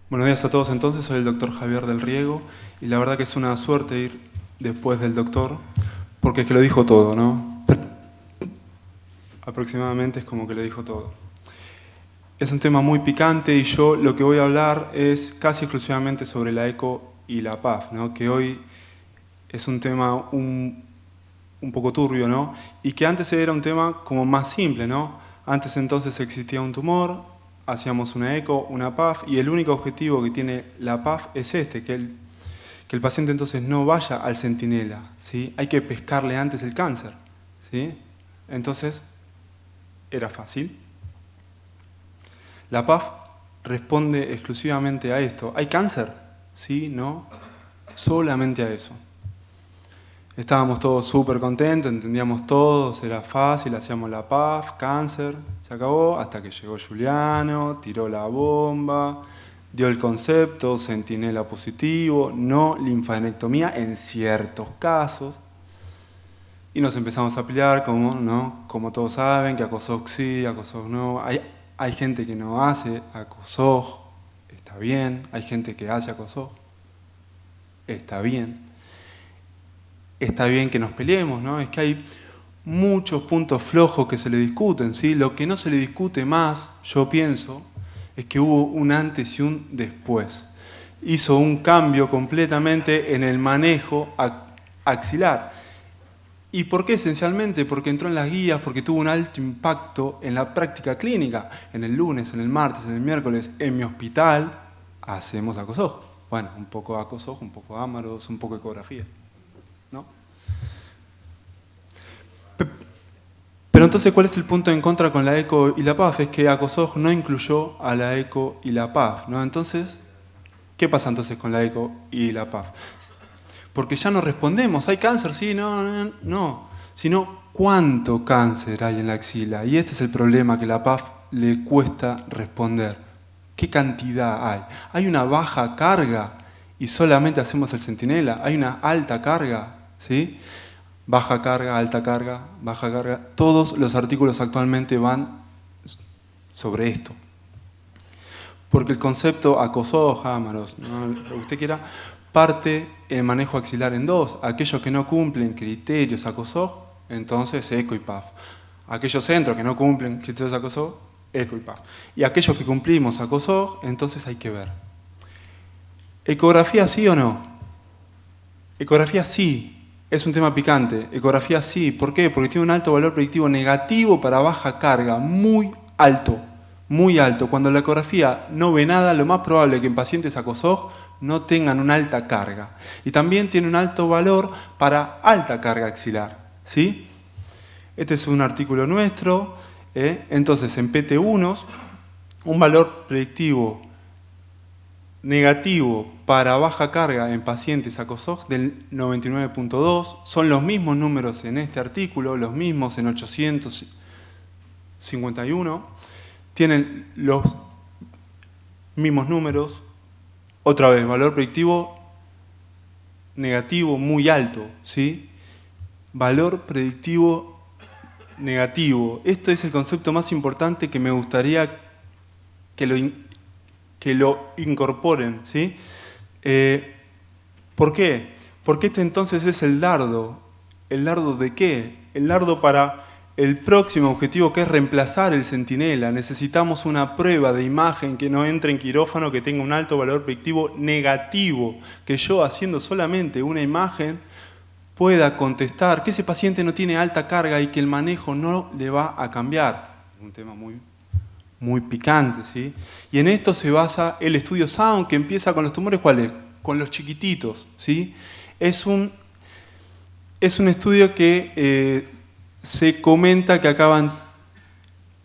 Buenos días a todos entonces, soy el doctor Javier del Riego y la verdad que es una suerte ir después del doctor porque es que lo dijo todo, ¿no? Aproximadamente es como que lo dijo todo. Es un tema muy picante y yo lo que voy a hablar es casi exclusivamente sobre la ECO y la PAF, ¿no? Que hoy es un tema un poco turbio, ¿no? Y que antes era un tema como más simple, ¿no? Antes entonces existía un tumor, hacíamos una ECO, una PAF, y el único objetivo que tiene la PAF es que el paciente entonces no vaya al centinela, ¿sí? Hay que pescarle antes el cáncer, ¿sí? Entonces, era fácil. La PAF responde exclusivamente a esto. ¿Hay cáncer? ¿Sí? ¿No? Solamente a eso. Estábamos todos súper contentos, entendíamos todos, era fácil, hacíamos la PAF, cáncer, se acabó, hasta que llegó Juliano, tiró la bomba, dio el concepto, centinela positivo, no linfadenectomía en ciertos casos, y nos empezamos a pelear, como todos saben, que ACOSOG sí, ACOSOG no. Hay gente que no hace ACOSOG, está bien, hay gente que hace ACOSOG, está bien. Está bien que nos peleemos, ¿no? Es que hay muchos puntos flojos que se le discuten, ¿sí? Lo que no se le discute más, yo pienso, es que hubo un antes y un después. Hizo un cambio completamente en el manejo axilar. ¿Y por qué? Esencialmente porque entró en las guías, porque tuvo un alto impacto en la práctica clínica. En el lunes, en el martes, en el miércoles, en mi hospital, hacemos ACOSOG. Bueno, un poco ACOSOG, un poco Amaros, un poco ecografía, ¿no? Pero entonces, ¿cuál es el punto en contra con la ECO y la PAF? Es que ACOSOG no incluyó a la ECO y la PAF, ¿no? Entonces, ¿qué pasa entonces con la ECO y la PAF? Porque ya no respondemos, ¿hay cáncer? Sí, no. Sino, ¿cuánto cáncer hay en la axila? Y este es el problema que la PAF le cuesta responder. ¿Qué cantidad hay? ¿Hay una baja carga y solamente hacemos el centinela? ¿Hay una alta carga? ¿Sí? Baja carga, alta carga, baja carga. Todos los artículos actualmente van sobre esto. Porque el concepto ACOSOG, Amaros, ¿no? Lo que usted quiera, parte el manejo axilar en dos. Aquellos que no cumplen criterios ACOSOG, entonces ECO y PAF. Aquellos centros que no cumplen criterios ACOSOG, ECO y PAF. Y aquellos que cumplimos ACOSOG, entonces hay que ver. ¿Ecografía sí o no? Ecografía sí. Es un tema picante. Ecografía sí. ¿Por qué? Porque tiene un alto valor predictivo negativo para baja carga, muy alto. Muy alto. Cuando la ecografía no ve nada, lo más probable es que en pacientes ACOSOG no tengan una alta carga. Y también tiene un alto valor para alta carga axilar, ¿sí? Este es un artículo nuestro. Entonces, en PT1, un valor predictivo negativo para baja carga en pacientes ACOSOG del 99.2. Son los mismos números en este artículo, los mismos en 851. Tienen los mismos números. Otra vez, valor predictivo negativo muy alto, ¿sí? Valor predictivo negativo. Esto es el concepto más importante que me gustaría que lo incorporen, ¿sí? ¿Por qué? Porque este entonces es el dardo. ¿El dardo de qué? El dardo para el próximo objetivo, que es reemplazar el centinela. Necesitamos una prueba de imagen que no entre en quirófano, que tenga un alto valor predictivo negativo, que yo haciendo solamente una imagen pueda contestar que ese paciente no tiene alta carga y que el manejo no le va a cambiar. Un tema muy picante, ¿sí? Y en esto se basa el estudio Sound, que empieza con los tumores, ¿cuáles? Con los chiquititos, ¿sí? Es un estudio que se comenta que acaban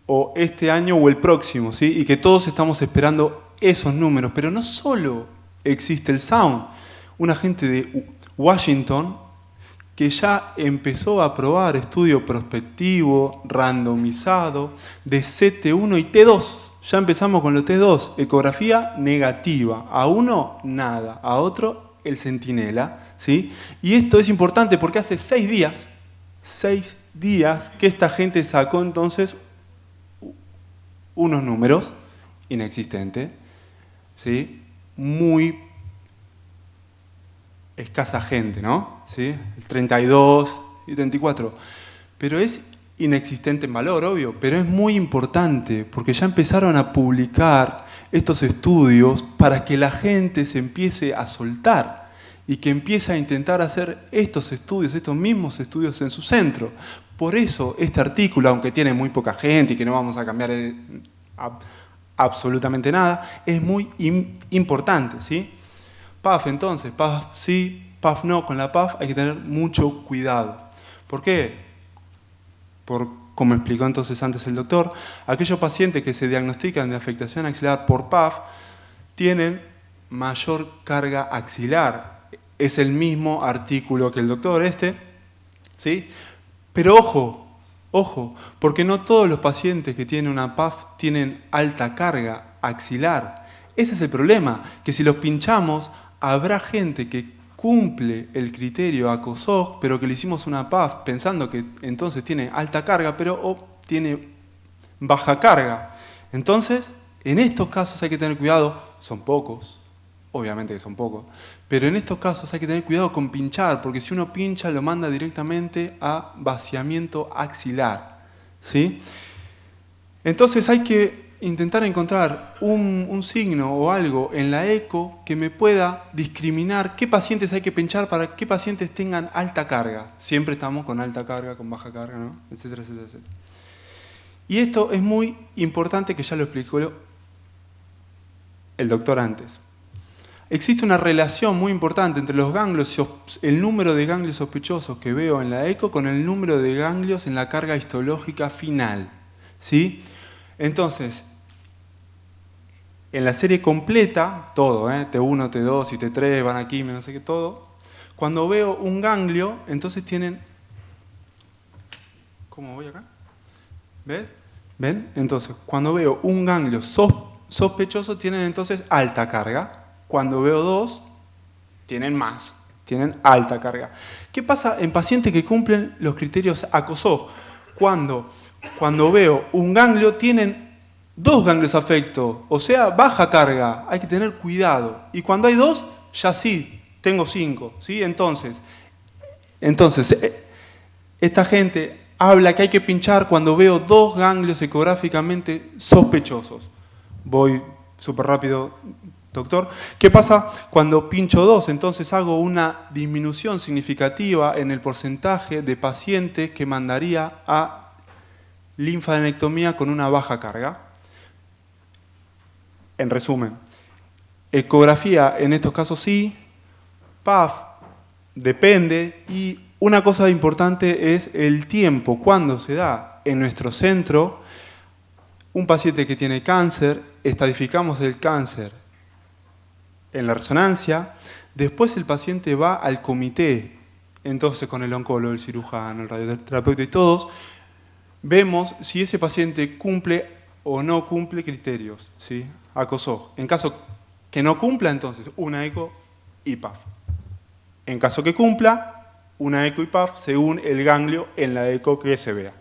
o este año o el próximo, ¿sí? Y que todos estamos esperando esos números. Pero no solo existe el Sound. Una gente de Washington que ya empezó a probar estudio prospectivo, randomizado, de CT1 y T2. Ya empezamos con los T2, ecografía negativa. A uno, nada. A otro, el centinela, ¿sí? Y esto es importante porque hace 6 días que esta gente sacó entonces unos números inexistentes, ¿sí? muy escasa gente, ¿no? ¿Sí? El 32 y 34. Pero es inexistente en valor, obvio, pero es muy importante porque ya empezaron a publicar estos estudios para que la gente se empiece a soltar y que empiece a intentar hacer estos estudios, estos mismos estudios en su centro. Por eso este artículo, aunque tiene muy poca gente y que no vamos a cambiar absolutamente nada, es muy importante, ¿sí? PAF entonces, PAF sí, PAF no. Con la PAF hay que tener mucho cuidado. ¿Por qué? Como explicó entonces antes el doctor, aquellos pacientes que se diagnostican de afectación axilar por PAF tienen mayor carga axilar. Es el mismo artículo que el doctor ¿sí? Pero ojo, porque no todos los pacientes que tienen una PAF tienen alta carga axilar. Ese es el problema, que si los pinchamos, habrá gente que cumple el criterio ACOSOG, pero que le hicimos una PAF pensando que entonces tiene alta carga, pero tiene baja carga. Entonces, en estos casos hay que tener cuidado, son pocos, obviamente que son pocos, pero en estos casos hay que tener cuidado con pinchar, porque si uno pincha lo manda directamente a vaciamiento axilar, ¿sí? Entonces hay que intentar encontrar un signo o algo en la eco que me pueda discriminar qué pacientes hay que pinchar para qué pacientes tengan alta carga. Siempre estamos con alta carga, con baja carga, ¿no? Etcétera, etcétera, etcétera. Y esto es muy importante, que ya lo explicó el doctor antes. Existe una relación muy importante entre los ganglios, el número de ganglios sospechosos que veo en la eco con el número de ganglios en la carga histológica final, ¿sí? Entonces, en la serie completa, todo, T1, T2 y T3, van aquí, no sé qué, todo. Cuando veo un ganglio, entonces tienen... ¿Cómo voy acá? ¿Ves? ¿Ven? Entonces, cuando veo un ganglio sospechoso, tienen entonces alta carga. Cuando veo dos, tienen más, tienen alta carga. ¿Qué pasa en pacientes que cumplen los criterios ACOSOG? Cuando veo un ganglio, tienen dos ganglios afectos, o sea, baja carga, hay que tener cuidado. Y cuando hay dos, ya sí, tengo 5, ¿sí? Entonces, esta gente habla que hay que pinchar cuando veo dos ganglios ecográficamente sospechosos. Voy súper rápido, doctor. ¿Qué pasa cuando pincho dos? Entonces hago una disminución significativa en el porcentaje de pacientes que mandaría a linfadenectomía con una baja carga. En resumen, ecografía en estos casos sí, PAF depende, y una cosa importante es el tiempo, cuando se da en nuestro centro un paciente que tiene cáncer, estadificamos el cáncer en la resonancia, después el paciente va al comité, entonces con el oncólogo, el cirujano, el radioterapeuta y todos, vemos si ese paciente cumple o no cumple criterios, ¿sí? ACOSOG. En caso que no cumpla, entonces una eco y PAF. En caso que cumpla, una eco y PAF según el ganglio en la eco que se vea.